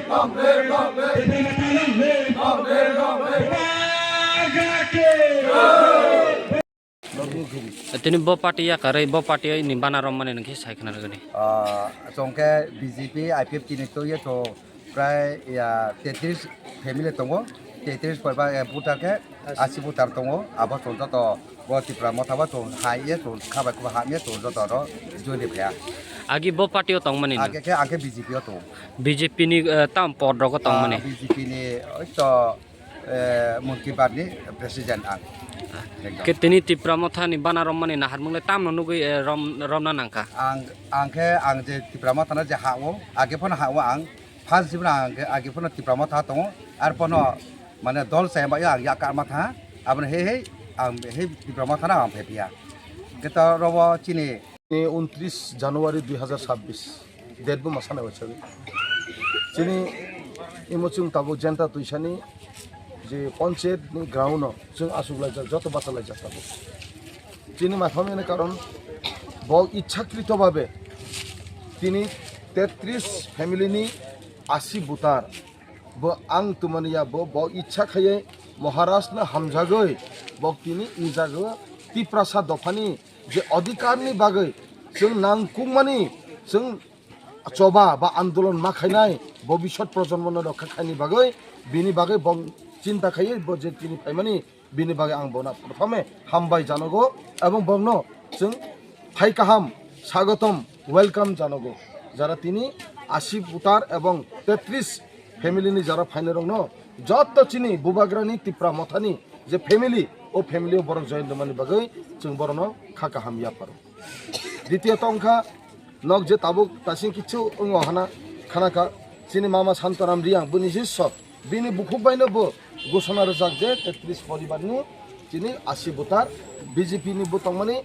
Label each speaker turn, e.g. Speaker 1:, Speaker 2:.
Speaker 1: Tini bo party ya kare bo party ini bana rom mane nangki sai kana gani.
Speaker 2: Songke BJP IPF tini to ye to prai ya 33 family tongo 33 korba buta ke 80 butar tongo abo to to bo tipra motaba to hai ye to khaba ko ha me to to ro jodi phya
Speaker 1: Agi bo party o tong mane.
Speaker 2: age BJP to
Speaker 1: BJP ni tam pod ro ko tong mane.
Speaker 2: BJP ni to Mungkin ni presiden ang.
Speaker 1: Ketini tipra motha ni bana rom mane nahar mungle tam no nugui rom na nangka.
Speaker 2: Ang je tipra motha na je hawo age phone hawo ang phal sibna age phone tipra motha to ar pono mane dol sai ba ya ka motha abne he ang he tipra motha na ang phepia kita robo chini
Speaker 3: 29 জানুয়ারি 2026 দেড়বো মাসানা বছর চিনি ইমোচুং তাবো জেন্টা তুইসানি যে পঞ্চায়েত নি ground जों আসুগলাই যত বাঁচালাই যাতাবো চিনি মাথামের কারণ বল ইচ্ছাকৃতভাবে তিনি 33 ফ্যামিলিনি 80 বুতার ব আং তুমানিয়া ব ইচ্ছা খায়ে মহারাষ্ট্র হামজাগৈ বক তিনি নিজাগো তিপ্রাসা দফানি যে অধিকারনি বাগৈ जों नांकुमानि जों चबा बा आंदोलन मा खायनाय भबिष्यत प्रजन्मनो रक्षा खायनि बागै बिनि बागै बं चिन्ता खायो जे तिनि फायमानि बिनि बागै आं बना प्रथमे हामबाय जानांगौ एवं बंनो जों फाय काहाम स्वागतम वेलकाम जानांगौ যারা তিনি 80 বুটার এবং 33 ফ্যামিলিনি যারা ফাইনে রংনো যত চিনি বুবাগ্রানি তিপ্রা মথানি যে ফ্যামিলি ও ফ্যামিলিও বড় জয়েন্টমানি বাগৈ जों बरनो खाका हामिया पारो দ্বিতীয় তংখা নক যে তাবুক তাসিং কিছু হানা খানাকা চিনি মামা শান্তরাম রিয়াং বনি জিসব বিনি বুকুবাইনো বো ঘোষণা রজাক যে 33 পরিবারনি চিনি 80 বুটার বিজেপি নি বুতংমানি